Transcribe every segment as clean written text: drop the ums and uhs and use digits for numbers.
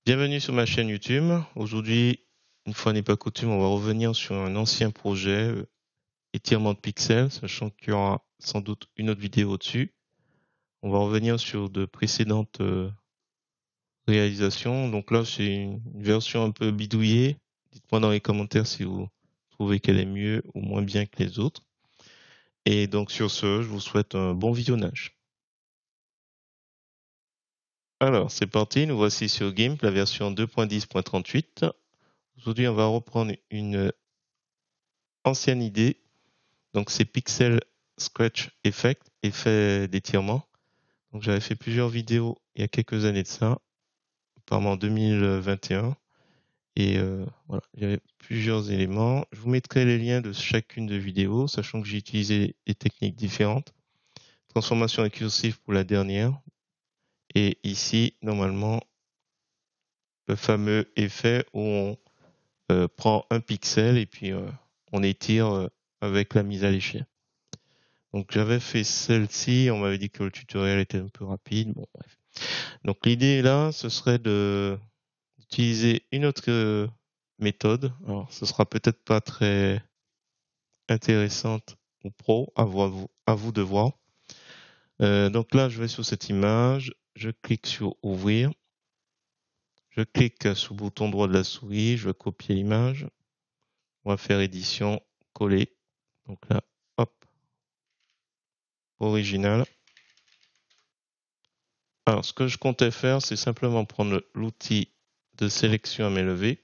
Bienvenue sur ma chaîne YouTube. Aujourd'hui, une fois n'est pas coutume, on va revenir sur un ancien projet, étirement de pixels, sachant qu'il y aura sans doute une autre vidéo au-dessus. On va revenir sur de précédentes réalisations. Donc là, c'est une version un peu bidouillée. Dites-moi dans les commentaires si vous trouvez qu'elle est mieux ou moins bien que les autres. Et donc sur ce, je vous souhaite un bon visionnage. Alors, c'est parti, nous voici sur GIMP, la version 2.10.38. Aujourd'hui, on va reprendre une ancienne idée. Donc c'est Pixel Scratch Effect, effet d'étirement. Donc j'avais fait plusieurs vidéos il y a quelques années de ça, apparemment en 2021. Et voilà, il y avait plusieurs éléments. Je vous mettrai les liens de chacune des vidéos, sachant que j'ai utilisé des techniques différentes. Transformation récursive pour la dernière. Et ici, normalement, le fameux effet où on prend un pixel et puis on étire avec la mise à l'échelle. Donc j'avais fait celle-ci, on m'avait dit que le tutoriel était un peu rapide. Bon, bref. Donc l'idée là, ce serait de d'utiliser une autre méthode. Alors ce sera peut-être pas très intéressante ou pro, à vous de voir. Donc là, je vais sur cette image, je clique sur ouvrir, je clique sur le bouton droit de la souris, je vais copier l'image, on va faire édition, coller. Donc là, hop, original. Alors, ce que je comptais faire, c'est simplement prendre l'outil de sélection à main levée,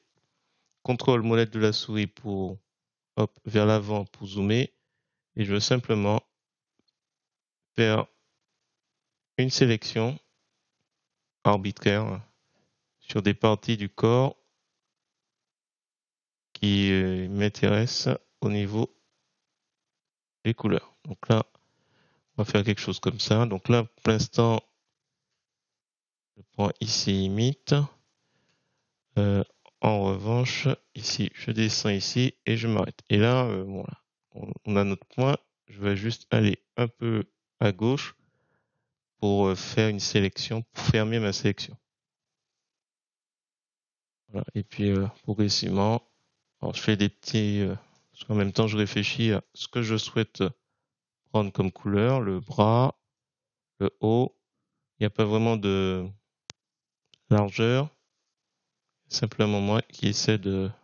contrôle molette de la souris pour hop, vers l'avant pour zoomer, et je veux simplement faire une sélection arbitraire sur des parties du corps qui m'intéressent au niveau des couleurs. Donc là, on va faire quelque chose comme ça. Donc là, pour l'instant, je prends ici limite. En revanche, ici, je descends ici et je m'arrête. Et là, voilà, on a notre point. Je vais juste aller un peu à gauche pour faire une sélection, pour fermer ma sélection. Voilà. Et puis, progressivement, alors, je fais des petits... parce qu'en même temps, je réfléchis à ce que je souhaite prendre comme couleur, le bras, le haut. Il n'y a pas vraiment de largeur. Simplement moi qui essaie d'être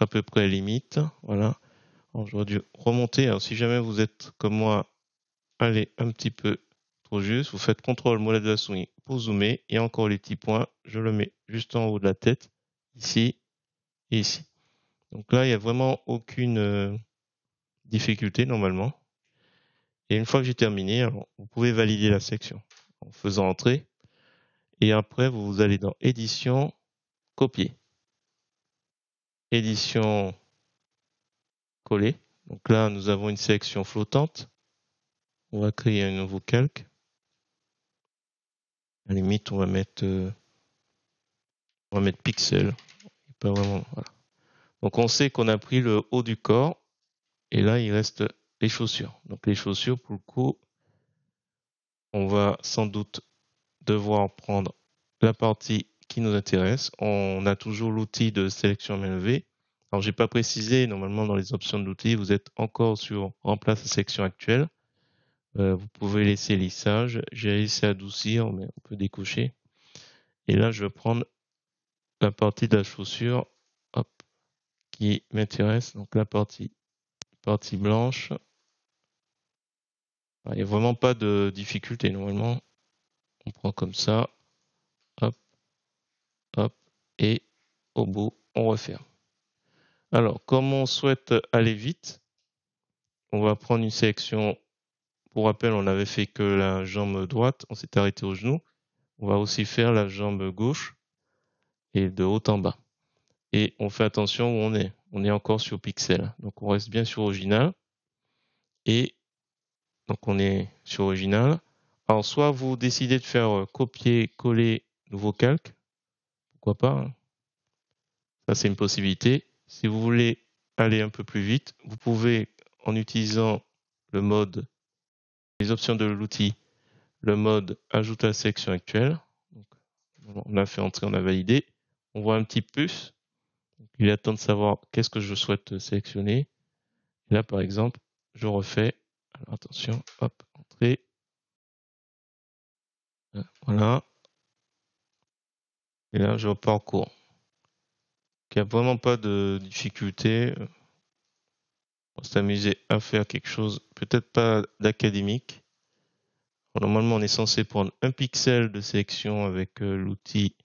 à peu près limite. Voilà. Alors, j'aurais dû remonter. Alors, si jamais vous êtes comme moi, allez un petit peu trop juste, vous faites CTRL molette de la souris pour zoomer et encore les petits points. Je le mets juste en haut de la tête, ici et ici. Donc là, il n'y a vraiment aucune difficulté normalement. Et une fois que j'ai terminé, alors, vous pouvez valider la section en faisant entrer. Et après, vous allez dans édition, copier. Édition, coller. Donc là, nous avons une sélection flottante. On va créer un nouveau calque. À la limite, on va mettre pixel. Pas vraiment, voilà. Donc on sait qu'on a pris le haut du corps et là il reste les chaussures. Donc les chaussures, pour le coup, on va sans doute devoir prendre la partie qui nous intéresse. On a toujours l'outil de sélection à main levée. Alors j'ai pas précisé, normalement dans les options de l'outil, vous êtes encore sur remplace la sélection actuelle. Vous pouvez laisser lissage. J'ai laissé adoucir, mais on peut décocher. Et là je vais prendre la partie de la chaussure, hop, qui m'intéresse. Donc la partie blanche. Il n'y a vraiment pas de difficulté. Normalement, on prend comme ça, hop, hop, et au bout, on referme. Alors, comme on souhaite aller vite, on va prendre une sélection. Pour rappel, on avait fait que la jambe droite, on s'est arrêté au genou. On va aussi faire la jambe gauche et de haut en bas. Et on fait attention où on est. On est encore sur pixel. Donc, on reste bien sur original. Et donc, on est sur original. Alors, soit vous décidez de faire copier, coller, nouveau calque. Pourquoi pas, hein. Ça, c'est une possibilité. Si vous voulez aller un peu plus vite, vous pouvez, en utilisant le mode, les options de l'outil, le mode ajouter à la sélection actuelle. Donc, On a fait entrer, on a validé. On voit un petit plus. Il attend de savoir qu'est-ce que je souhaite sélectionner. Et là, par exemple, je refais. Alors, attention, hop, entrée. Voilà. Et là, je repars en cours. Il n'y a vraiment pas de difficulté. On va s'amuser à faire quelque chose, peut-être pas d'académique. Normalement, on est censé prendre un pixel de sélection avec l'outil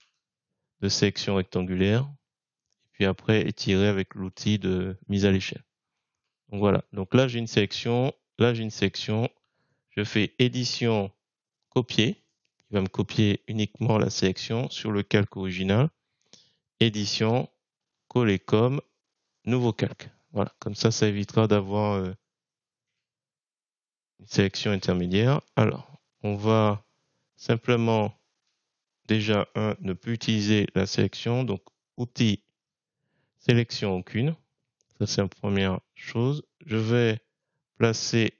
de sélection rectangulaire, puis après étirer avec l'outil de mise à l'échelle. Donc voilà. Donc là, j'ai une sélection. Là, j'ai une section. Je fais édition, copier. Il va me copier uniquement la sélection sur le calque original. Édition, coller comme, nouveau calque. Voilà. Comme ça évitera d'avoir une sélection intermédiaire. Alors, on va simplement déjà ne plus utiliser la sélection. Donc, outil, sélection aucune. Ça, c'est la première chose. Je vais placer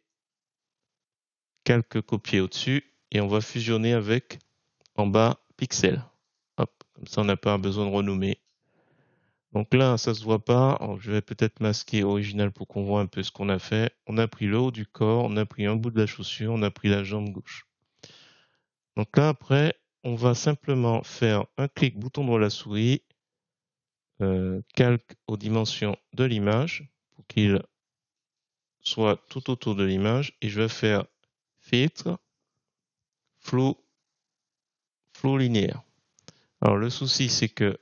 calque copier au-dessus et on va fusionner avec en bas pixel. Hop, comme ça on n'a pas besoin de renommer. Donc là, ça se voit pas. Alors, je vais peut-être masquer original pour qu'on voit un peu ce qu'on a fait. On a pris le haut du corps, on a pris un bout de la chaussure, on a pris la jambe gauche. Donc là, après, on va simplement faire un clic bouton droit de la souris, calque aux dimensions de l'image pour qu'il soit tout autour de l'image et je vais faire filtre, flou linéaire. Alors le souci c'est que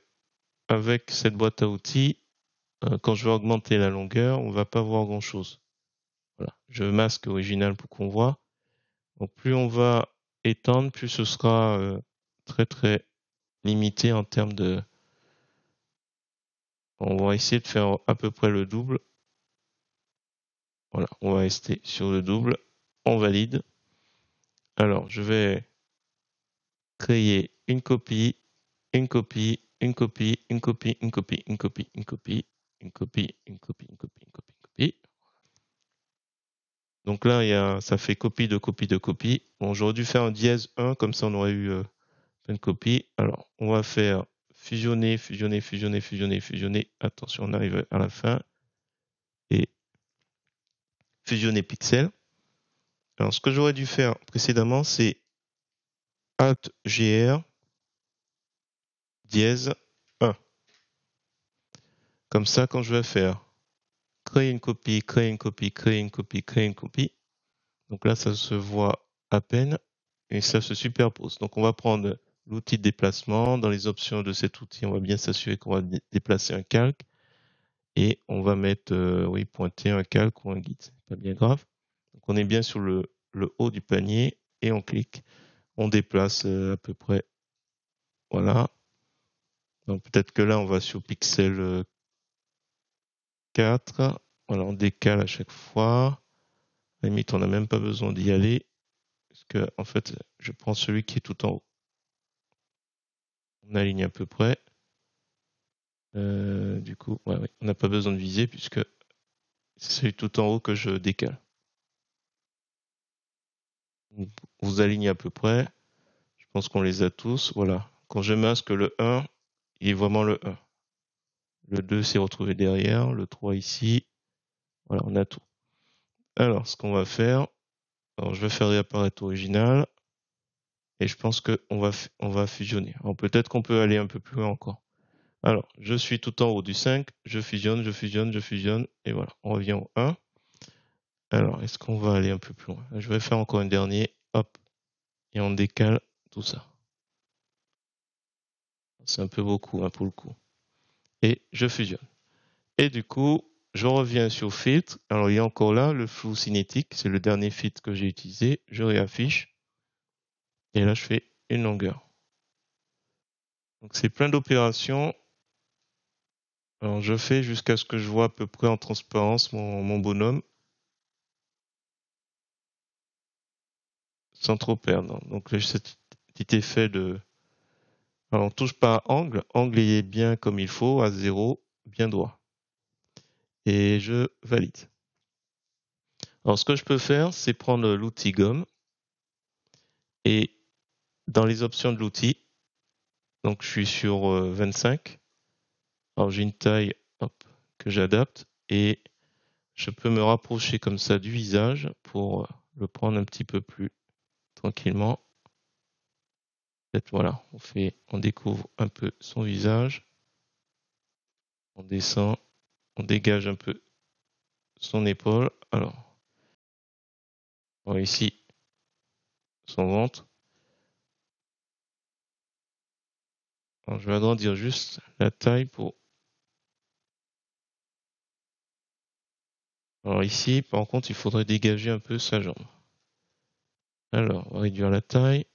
avec cette boîte à outils, quand je vais augmenter la longueur, on va pas voir grand chose. Voilà, je masque original pour qu'on voit. Donc plus on va étendre, plus ce sera très très limité en termes de. On va essayer de faire à peu près le double. Voilà, on va rester sur le double. On valide. Alors je vais créer une copie, une copie, une copie, une copie, une copie, une copie, une copie, une copie, une copie, une copie, une copie, une copie. Donc là, ça fait copie de copie de copie. Bon, j'aurais dû faire un dièse 1, comme ça on aurait eu plein de copies. Alors, on va faire fusionner, fusionner, fusionner, fusionner, fusionner. Attention, on arrive à la fin. Et fusionner pixel. Alors, ce que j'aurais dû faire précédemment, c'est Alt GR dièse 1. Comme ça, quand je vais faire créer une copie, créer une copie, créer une copie, créer une copie. Donc là, ça se voit à peine et ça se superpose. Donc on va prendre l'outil de déplacement. Dans les options de cet outil, on va bien s'assurer qu'on va déplacer un calque et on va mettre, pointer un calque ou un guide. C'est pas bien grave. Donc on est bien sur le haut du panier et on clique. On déplace à peu près. Voilà. Donc peut-être que là, on va sur pixel 4. Voilà, on décale à chaque fois. À la limite, on n'a même pas besoin d'y aller. Parce que, en fait, je prends celui qui est tout en haut. On aligne à peu près. Du coup, on n'a pas besoin de viser puisque c'est celui tout en haut que je décale. Vous alignez à peu près. Je pense qu'on les a tous. Voilà. Quand je masque le 1, il est vraiment le 1. Le 2 s'est retrouvé derrière. Le 3 ici. Voilà, on a tout. Alors, ce qu'on va faire, je vais faire réapparaître original. Et je pense qu'on va fusionner. Alors, peut-être qu'on peut aller un peu plus loin encore. Alors, je suis tout en haut du 5, je fusionne, je fusionne, je fusionne, et voilà, on revient au 1. Alors, est-ce qu'on va aller un peu plus loin? Je vais faire encore un dernier, hop, et on décale tout ça. C'est un peu beaucoup hein, pour le coup. Et je fusionne. Et du coup, je reviens sur filtre. Alors, il y a encore là le flou cinétique, c'est le dernier filtre que j'ai utilisé. Je réaffiche. Et là, je fais une longueur. Donc, c'est plein d'opérations. Alors, je fais jusqu'à ce que je vois à peu près en transparence mon bonhomme. Sans trop perdre. Donc, j'ai ce petit effet de. Alors, on touche pas à angle. Angle est bien comme il faut, à 0, bien droit. Et je valide. Alors, ce que je peux faire, c'est prendre l'outil gomme et dans les options de l'outil, Donc je suis sur 25. Alors j'ai une taille que j'adapte et je peux me rapprocher comme ça du visage pour le prendre un petit peu plus tranquillement. Peut-être voilà, on découvre un peu son visage, on descend, on dégage un peu son épaule. Alors, on voit ici son ventre. Alors, je vais agrandir juste la taille pour. Alors ici, par contre, il faudrait dégager un peu sa jambe. Alors, on va réduire la taille.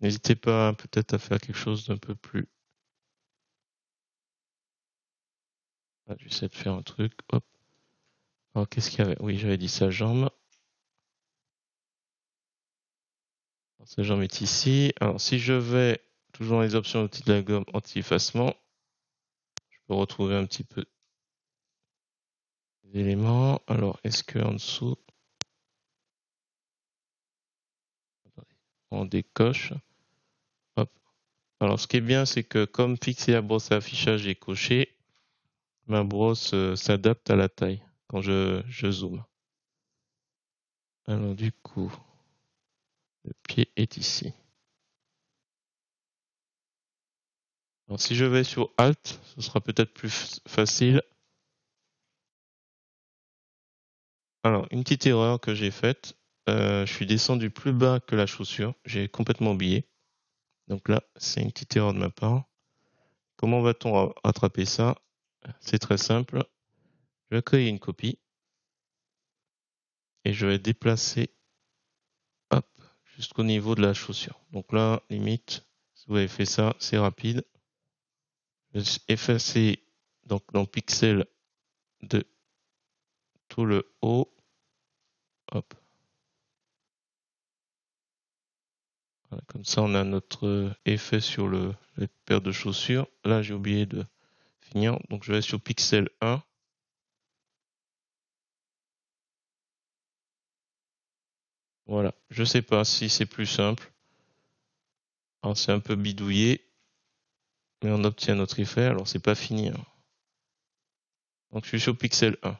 N'hésitez pas peut-être à faire quelque chose d'un peu plus. Ah, j'essaie de faire un truc. Hop. Alors, qu'est-ce qu'il y avait? Oui, j'avais dit sa jambe. Alors, sa jambe est ici. Alors, si je vais toujours dans les options outils de la gomme anti-effacement, je peux retrouver un petit peu les éléments. Alors, est-ce que en dessous, on décoche? Hop. Alors, ce qui est bien, c'est que comme fixer la brosse à affichage est coché, ma brosse s'adapte à la taille quand je zoome. Alors, du coup, le pied est ici. Alors, si je vais sur Alt, ce sera peut-être plus facile. Alors, une petite erreur que j'ai faite, je suis descendu plus bas que la chaussure. J'ai complètement oublié. Donc là, c'est une petite erreur de ma part. Comment va-t-on rattraper ça? C'est très simple. Je vais créer une copie et je vais déplacer hop, jusqu'au niveau de la chaussure. Donc là, limite, si vous avez fait ça, c'est rapide. Je vais effacer donc dans Pixel de tout le haut. Hop. Voilà, comme ça, on a notre effet sur la paire de chaussures. Là, j'ai oublié de finir. Donc, je vais sur Pixel 1. Voilà. Je sais pas si c'est plus simple. Alors, c'est un peu bidouillé, mais on obtient notre effet. Alors, c'est pas fini, hein. Donc, je suis sur Pixel 1.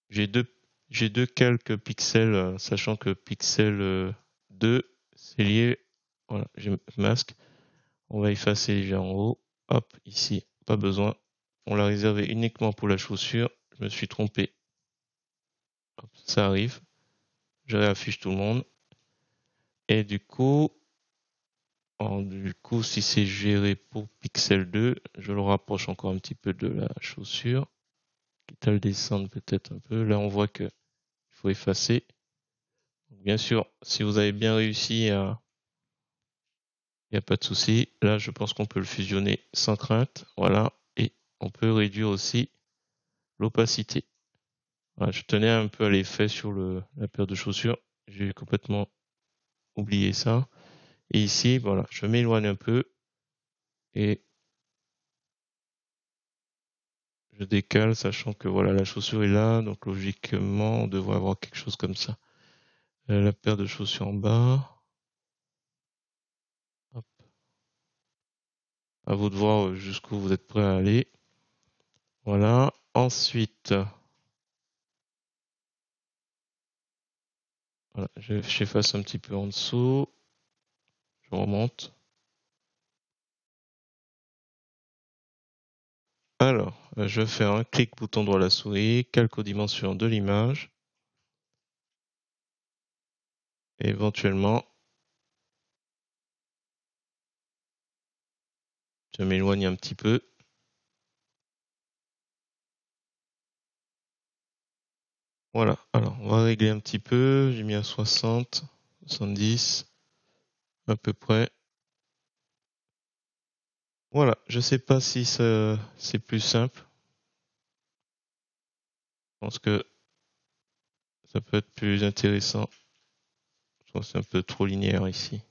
J'ai deux calques pixels, sachant que Pixel 2, c'est lié. Voilà, j'ai masque. On va effacer les en haut. Hop, ici, pas besoin. On l'a réservé uniquement pour la chaussure. Je me suis trompé. Hop, ça arrive. Je réaffiche tout le monde. Et du coup, si c'est géré pour Pixel 2, je le rapproche encore un petit peu de la chaussure. Quitte à le descendre peut-être un peu. Là, on voit que il faut effacer. Bien sûr, si vous avez bien réussi, il n'y a pas de souci. Là, je pense qu'on peut le fusionner sans crainte. Voilà. Et on peut réduire aussi l'opacité. Voilà, je tenais un peu à l'effet sur la paire de chaussures. J'ai complètement oublié ça. Et ici, voilà, je m'éloigne un peu et je décale, sachant que voilà, la chaussure est là, donc logiquement, on devrait avoir quelque chose comme ça. La paire de chaussures en bas. Hop. À vous de voir jusqu'où vous êtes prêt à aller. Voilà. Ensuite, voilà, j'efface un petit peu en dessous. Je remonte. Alors, je vais faire un clic bouton droit à la souris, calque aux dimensions de l'image. Et éventuellement, je m'éloigne un petit peu. Voilà, alors on va régler un petit peu. J'ai mis à 60, 70, à peu près. Voilà, je sais pas si c'est plus simple. Je pense que ça peut être plus intéressant. Je pense que c'est un peu trop linéaire ici.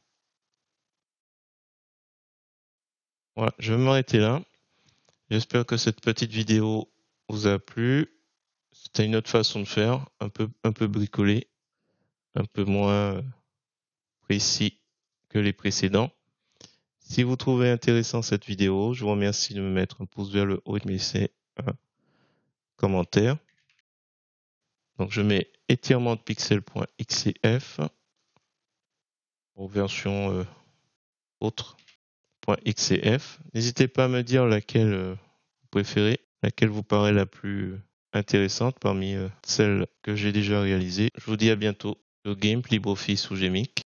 Voilà, je vais m'arrêter là. J'espère que cette petite vidéo vous a plu. C'était une autre façon de faire, un peu bricolé, un peu moins précis que les précédents. Si vous trouvez intéressant cette vidéo, je vous remercie de me mettre un pouce vers le haut et de me laisser un commentaire. Donc je mets étirement de pixel.xcf en version autre.xcf. N'hésitez pas à me dire laquelle vous préférez, laquelle vous paraît la plus intéressante parmi celles que j'ai déjà réalisées. Je vous dis à bientôt sur GIMP, LibreOffice ou GMIC.